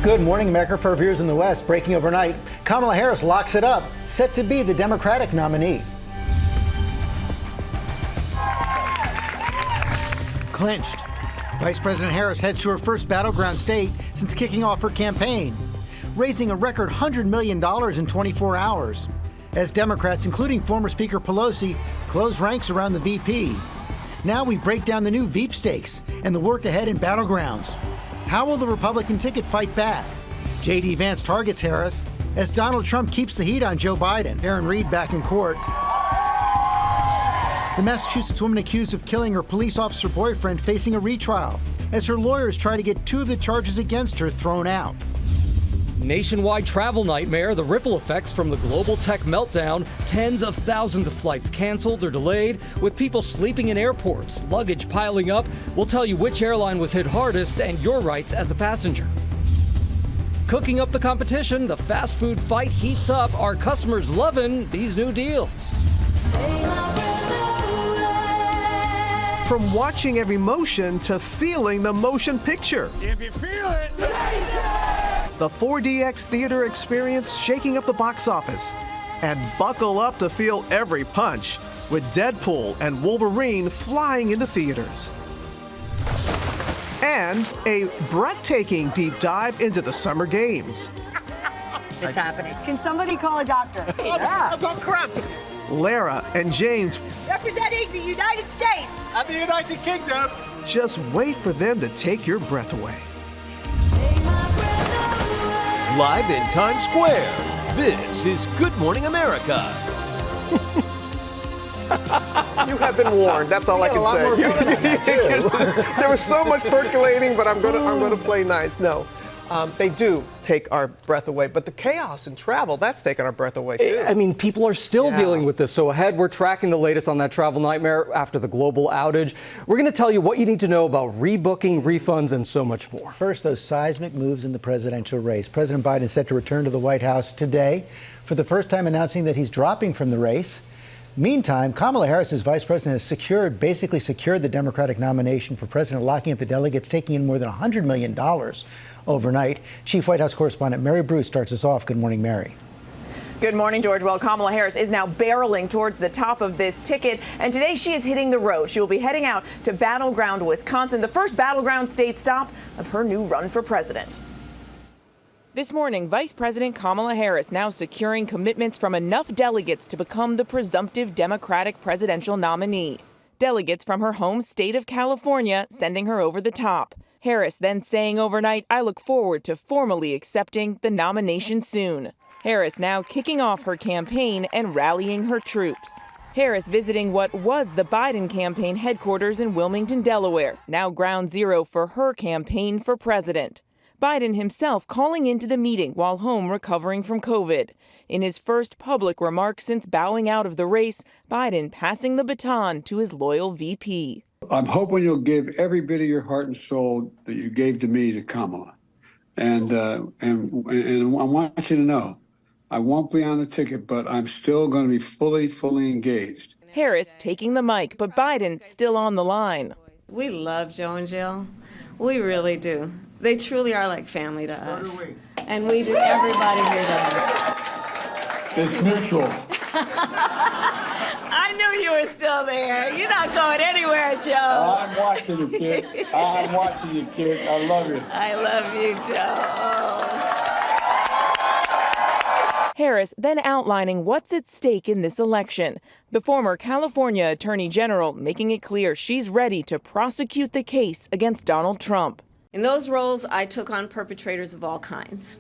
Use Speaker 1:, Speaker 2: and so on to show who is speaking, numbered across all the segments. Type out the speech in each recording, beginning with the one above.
Speaker 1: Good morning, America. For our viewers in the West, breaking overnight, Kamala Harris locks it up, set to be the Democratic nominee. Clinched. Vice President Harris heads to her first battleground state since kicking off her campaign, raising a record $100 million in 24 hours. As Democrats, including former Speaker Pelosi, close ranks around the VP. Now we break down the new Veep stakes and the work ahead in battlegrounds. How will the Republican ticket fight back? J.D. Vance targets Harris as Donald Trump keeps the heat on Joe Biden. Aaron Reed back in court. The Massachusetts woman accused of killing her police officer boyfriend facing a retrial as her lawyers try to get 2 of the charges against her thrown out.
Speaker 2: Nationwide travel nightmare, the ripple effects from the global tech meltdown, tens of thousands of flights canceled or delayed, with people sleeping in airports, luggage piling up. We'll tell you which airline was hit hardest and your rights as a passenger. Cooking up the competition, the fast food fight heats up. Our customers loving these new deals.
Speaker 3: From watching every motion to feeling the motion picture.
Speaker 4: If you feel it,
Speaker 3: The 4DX theater experience shaking up the box office. And buckle up to feel every punch with Deadpool and Wolverine flying into theaters. And a breathtaking deep dive into the Summer Games.
Speaker 5: It's happening.
Speaker 6: Can somebody call a doctor?
Speaker 4: I've got cramp.
Speaker 3: Lara and James,
Speaker 6: Representing the United States.
Speaker 4: And the United Kingdom.
Speaker 3: just wait for them to take your breath away.
Speaker 7: Live in Times Square, this is Good Morning America.
Speaker 8: You have been warned. That's all I can say. There was so much percolating, but I'm gonna play nice. No, they do take our breath away, but the chaos in travel, that's taking our breath away too.
Speaker 2: I mean, people are still dealing with this. So ahead, we're tracking the latest on that travel nightmare after the global outage. We're going to tell you what you need to know about rebooking, refunds, and so much more.
Speaker 1: First, those seismic moves in the presidential race. President Biden is set to return to the White House today, for the first time announcing that he's dropping from the race. Meantime, Kamala Harris, as vice president, has basically secured the Democratic nomination for president, locking up the delegates, taking in more than $100 million overnight. Chief White House correspondent Mary Bruce starts us off. Good morning, Mary.
Speaker 5: Good morning, George. Well, Kamala Harris is now barreling towards the top of this ticket, and today she is hitting the road. She will be heading out to battleground Wisconsin, the first battleground state stop of her new run for president. This morning, Vice President Kamala Harris now securing commitments from enough delegates to become the presumptive Democratic presidential nominee. Delegates from her home state of California sending her over the top. Harris then saying overnight, "I look forward to formally accepting the nomination soon." Harris now kicking off her campaign and rallying her troops. Harris visiting what was the Biden campaign headquarters in Wilmington, Delaware, now ground zero for her campaign for president. Biden himself calling into the meeting while home recovering from COVID. In his first public remarks since bowing out of the race, Biden passing the baton to his loyal VP.
Speaker 9: I'm hoping you'll give every bit of your heart and soul that you gave to me to Kamala. And I want you to know, I won't be on the ticket, but I'm still going to be fully engaged.
Speaker 5: Harris taking the mic, but Biden still on the line.
Speaker 10: We love Joe and Jill. We really do. They truly are like family to us. And we do, everybody here does.
Speaker 9: It's mutual.
Speaker 10: I knew you were still there. You're not going anywhere, Joe.
Speaker 9: I'm watching you, kid. I'm watching you, kid. I love you.
Speaker 10: I love you, Joe.
Speaker 5: Harris then outlining what's at stake in this election. The former California Attorney General making it clear she's ready to prosecute the case against Donald Trump.
Speaker 10: In those roles, I took on perpetrators of all kinds.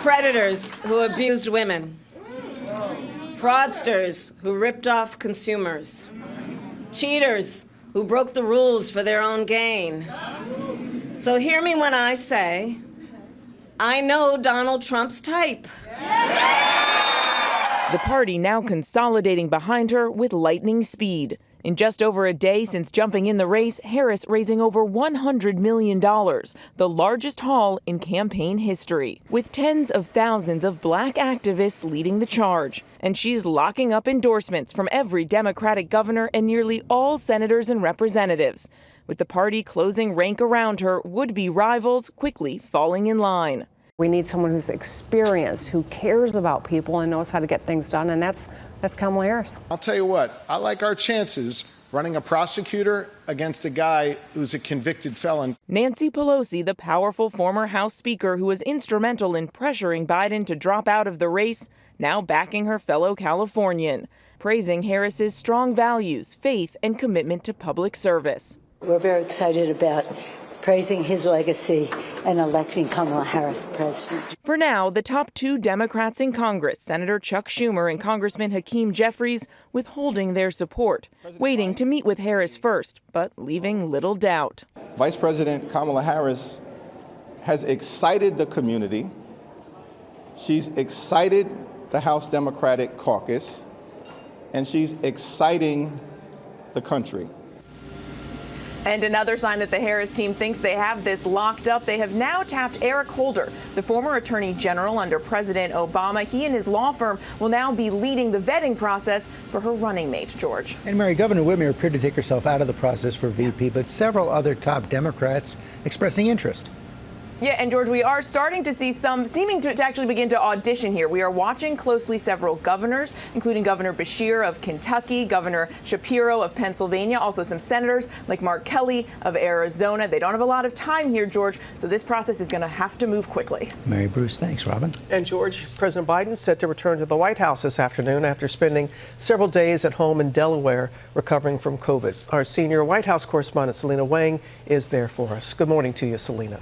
Speaker 10: Predators who abused women. Fraudsters who ripped off consumers. Cheaters who broke the rules for their own gain. So hear me when I say, I know Donald Trump's type.
Speaker 5: The party now consolidating behind her with lightning speed. In just over a day since jumping in the race, Harris raising over $100 million, the largest haul in campaign history, with tens of thousands of black activists leading the charge. And she's locking up endorsements from every Democratic governor and nearly all senators and representatives, with the party closing rank around her, would-be rivals quickly falling in line.
Speaker 11: We need someone who's experienced, who cares about people and knows how to get things done, and that's Kamala Harris.
Speaker 4: I'll tell you what, I like our chances running a prosecutor against a guy who's a convicted felon.
Speaker 5: Nancy Pelosi, the powerful former House Speaker who was instrumental in pressuring Biden to drop out of the race, now backing her fellow Californian, praising Harris's strong values, faith, and commitment to public service.
Speaker 12: We're very excited about praising his legacy and electing Kamala Harris president.
Speaker 5: For now, the top two Democrats in Congress, Senator Chuck Schumer and Congressman Hakeem Jeffries, withholding their support, waiting to meet with Harris first, but leaving little doubt.
Speaker 13: Vice President Kamala Harris has excited the community. She's excited the House Democratic Caucus, and she's exciting the country.
Speaker 5: And another sign that the Harris team thinks they have this locked up, they have now tapped Eric Holder, the former attorney general under President Obama. He and his law firm will now be leading the vetting process for her running mate, George.
Speaker 1: And Mary, Governor Whitmer appeared to take herself out of the process for VP, but several other top Democrats expressing interest.
Speaker 5: Yeah, and George, we are starting to see some seeming to actually begin to audition here. We are watching closely several governors, including Governor Beshear of Kentucky, Governor Shapiro of Pennsylvania, also some senators like Mark Kelly of Arizona. They don't have a lot of time here, George, so this process is going to have to move quickly.
Speaker 1: Mary Bruce, thanks, Robin.
Speaker 8: And George, President Biden set to return to the White House this afternoon after spending several days at home in Delaware recovering from COVID. Our senior White House correspondent, Selina Wang, is there for us. Good morning to you, Selina.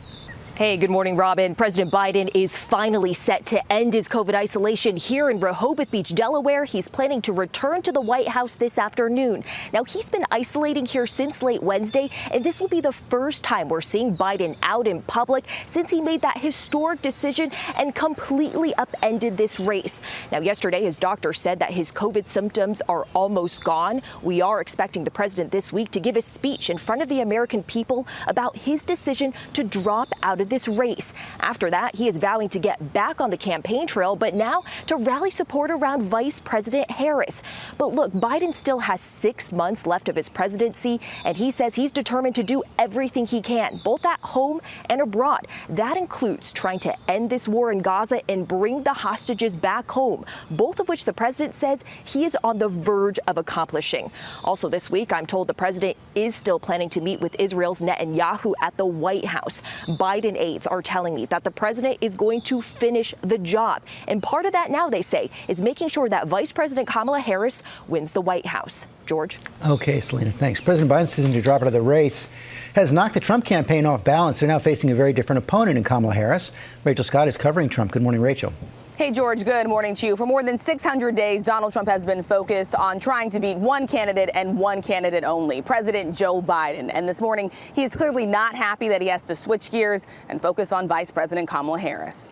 Speaker 14: Hey, good morning, Robin. President Biden is finally set to end his COVID isolation here in Rehoboth Beach, Delaware. He's planning to return to the White House this afternoon. Now, he's been isolating here since late Wednesday, and this will be the first time we're seeing Biden out in public since he made that historic decision and completely upended this race. Now, yesterday, his doctor said that his COVID symptoms are almost gone. We are expecting the president this week to give a speech in front of the American people about his decision to drop out of this race. After that, he is vowing to get back on the campaign trail, but now to rally support around Vice President Harris. But look, Biden still has 6 months left of his presidency, and he says he's determined to do everything he can, both at home and abroad. That includes trying to end this war in Gaza and bring the hostages back home, both of which the president says he is on the verge of accomplishing. Also this week, I'm told the president is still planning to meet with Israel's Netanyahu at the White House. Biden aides are telling me that the president is going to finish the job. And part of that now, they say, is making sure that Vice President Kamala Harris wins the White House. George?
Speaker 1: Okay, Selena, thanks. President Biden's decision to drop out of the race has knocked the Trump campaign off balance. They're now facing a very different opponent in Kamala Harris. Rachel Scott is covering Trump. Good morning, Rachel.
Speaker 15: Hey, George, good morning to you. For more than 600 days, Donald Trump has been focused on trying to beat one candidate and one candidate only, President Joe Biden. And this morning, he is clearly not happy that he has to switch gears and focus on Vice President Kamala Harris.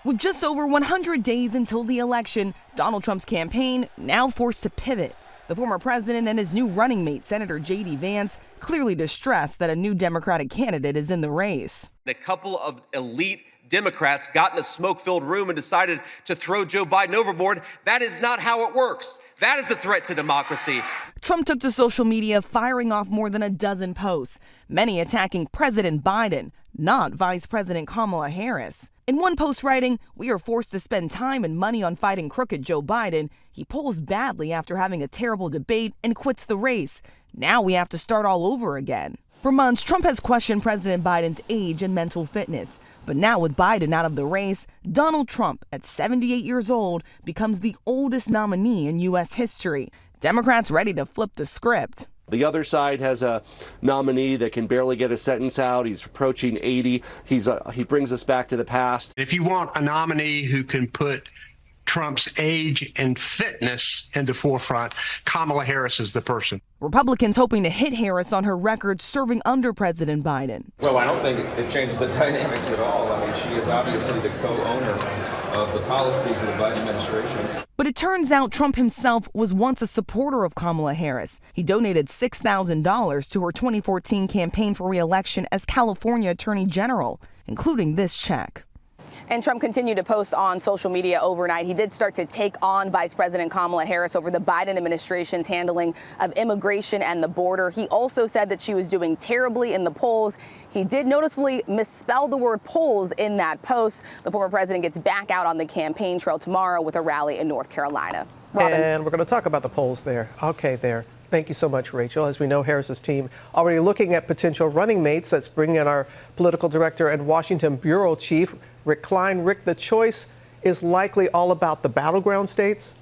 Speaker 16: With just over 100 days until the election, Donald Trump's campaign now forced to pivot. The former president and his new running mate, Senator J.D. Vance, clearly distressed that a new Democratic candidate is in the race.
Speaker 17: A couple of elite Democrats got in a smoke-filled room and decided to throw Joe Biden overboard. That is not how it works. That is a threat to democracy.
Speaker 16: Trump took to social media, firing off more than a dozen posts, many attacking President Biden, not Vice President Kamala Harris. In one post writing, "We are forced to spend time and money on fighting crooked Joe Biden. He polls badly after having a terrible debate and quits the race. Now we have to start all over again." For months, Trump has questioned President Biden's age and mental fitness. But now with Biden out of the race, Donald Trump, at 78 years old, becomes the oldest nominee in U.S. history. Democrats ready to flip the script.
Speaker 18: The other side has a nominee that can barely get a sentence out. He's approaching 80. He brings us back to the past.
Speaker 19: If you want a nominee who can put Trump's age and fitness in the forefront, Kamala Harris is the person.
Speaker 16: Republicans hoping to hit Harris on her record serving under President Biden.
Speaker 20: Well, I don't think it changes the dynamics at all. I mean, she is obviously the co-owner of the policies of the Biden administration.
Speaker 16: But it turns out Trump himself was once a supporter of Kamala Harris. He donated $6,000 to her 2014 campaign for re-election as California Attorney General, including this check.
Speaker 15: And Trump continued to post on social media overnight. He did start to take on Vice President Kamala Harris over the Biden administration's handling of immigration and the border. He also said that she was doing terribly in the polls. He did noticeably misspell the word polls in that post. The former president gets back out on the campaign trail tomorrow with a rally in North Carolina. Robin.
Speaker 8: And we're going to talk about the polls there. Okay, there. Thank you so much, Rachel. As we know, Harris's team already looking at potential running mates. Let's bring in our political director and Washington bureau chief, Rick Klein. Rick, the choice is likely all about the battleground states.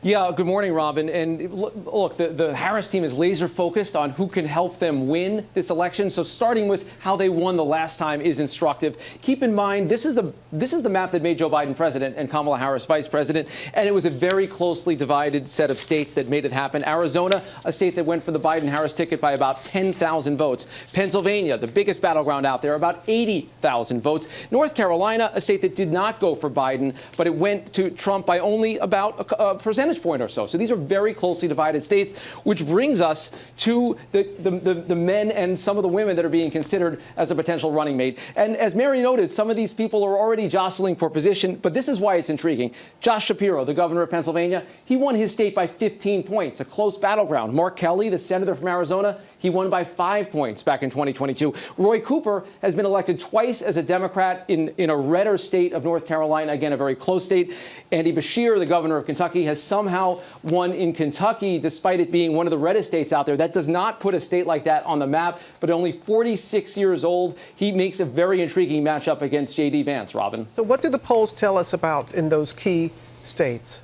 Speaker 21: Yeah, good morning, Robin. And look, the Harris team is laser focused on who can help them win this election. So starting with how they won the last time is instructive. Keep in mind, this is the map that made Joe Biden president and Kamala Harris vice president. And it was a very closely divided set of states that made it happen. Arizona, a state that went for the Biden-Harris ticket by about 10,000 votes. Pennsylvania, the biggest battleground out there, about 80,000 votes. North Carolina, a state that did not go for Biden, but it went to Trump by only about a percentage point or so. So these are very closely divided states, which brings us to the men and some of the women that are being considered as a potential running mate. And as Mary noted, some of these people are already jostling for position, but this is why it's intriguing. Josh Shapiro, the governor of Pennsylvania, he won his state by 15 points, a close battleground. Mark Kelly, the senator from Arizona, he won by 5 points back in 2022. Roy Cooper has been elected twice as a Democrat in a redder state of North Carolina, again, a very close state. Andy Beshear, the governor of Kentucky, has somehow won in Kentucky, despite it being one of the reddest states out there. That does not put a state like that on the map, but only 46 years old. He makes a very intriguing matchup against J.D. Vance, Robin.
Speaker 8: So what do the polls tell us about in those key states?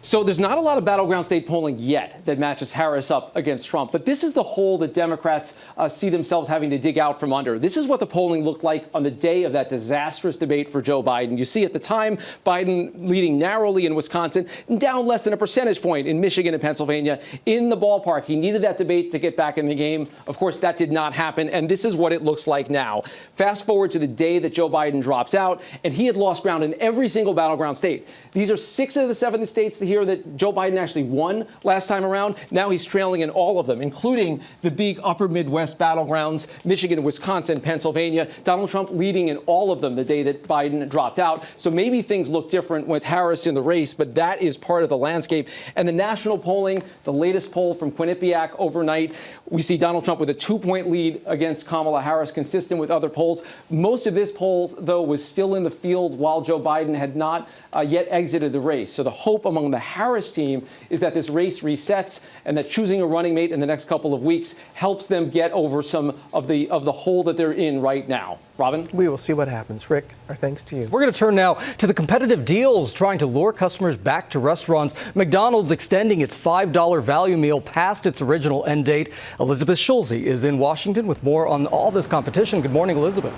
Speaker 21: So there's not a lot of battleground state polling yet that matches Harris up against Trump. But this is the hole that Democrats see themselves having to dig out from under. This is what the polling looked like on the day of that disastrous debate for Joe Biden. You see at the time, Biden leading narrowly in Wisconsin, and down less than a percentage point in Michigan and Pennsylvania. In the ballpark, he needed that debate to get back in the game. Of course, that did not happen. And this is what it looks like now. Fast forward to the day that Joe Biden drops out, and he had lost ground in every single battleground state. These are 6 of the 7 states here that Joe Biden actually won last time around. Now he's trailing in all of them, including the big upper Midwest battlegrounds, Michigan, Wisconsin, Pennsylvania. Donald Trump leading in all of them the day that Biden dropped out. So maybe things look different with Harris in the race, but that is part of the landscape. And the national polling, the latest poll from Quinnipiac overnight, we see Donald Trump with a 2-point lead against Kamala Harris, consistent with other polls. Most of this poll, though, was still in the field while Joe Biden had not yet exited the race. So the hope among the Harris team is that this race resets and that choosing a running mate in the next couple of weeks helps them get over some of the hole that they're in right now. Robin?
Speaker 8: We will see what happens. Rick, our thanks to you.
Speaker 2: We're going to turn now to the competitive deals trying to lure customers back to restaurants. McDonald's extending its $5 value meal past its original end date. Elizabeth Schulze is in Washington with more on all this competition. Good morning, Elizabeth.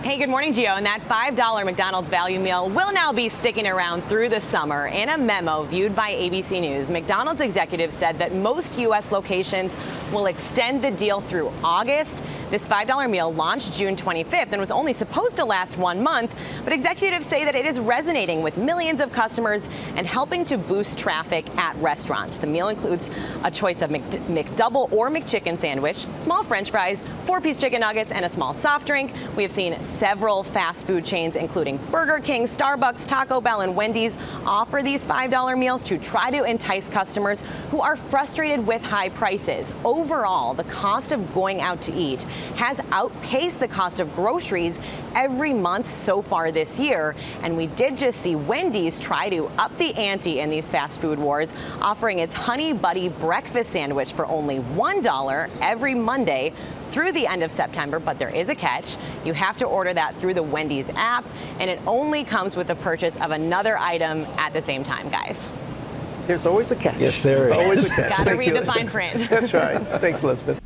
Speaker 22: Hey, good morning, Gio. And that $5 McDonald's value meal will now be sticking around through the summer. In a memo viewed by ABC News, McDonald's executives said that most U.S. locations will extend the deal through August. This $5 meal launched June 25th and was only supposed to last 1 month, but executives say that it is resonating with millions of customers and helping to boost traffic at restaurants. The meal includes a choice of McDouble or McChicken sandwich, small French fries, 4-piece chicken nuggets, and a small soft drink. We have seen several fast food chains, including Burger King, Starbucks, Taco Bell, and Wendy's, offer these $5 meals to try to entice customers who are frustrated with high prices. Overall, the cost of going out to eat has outpaced the cost of groceries every month so far this year. And we did just see Wendy's try to up the ante in these fast food wars, offering its Honey Buddy breakfast sandwich for only $1 every Monday through the end of September. But there is a catch. You have to order that through the Wendy's app, and it only comes with the purchase of another item at the same time, guys.
Speaker 8: There's always a catch.
Speaker 2: Yes, there is.
Speaker 8: Always a catch.
Speaker 22: Gotta read the fine print.
Speaker 8: That's right. Thanks, Elizabeth.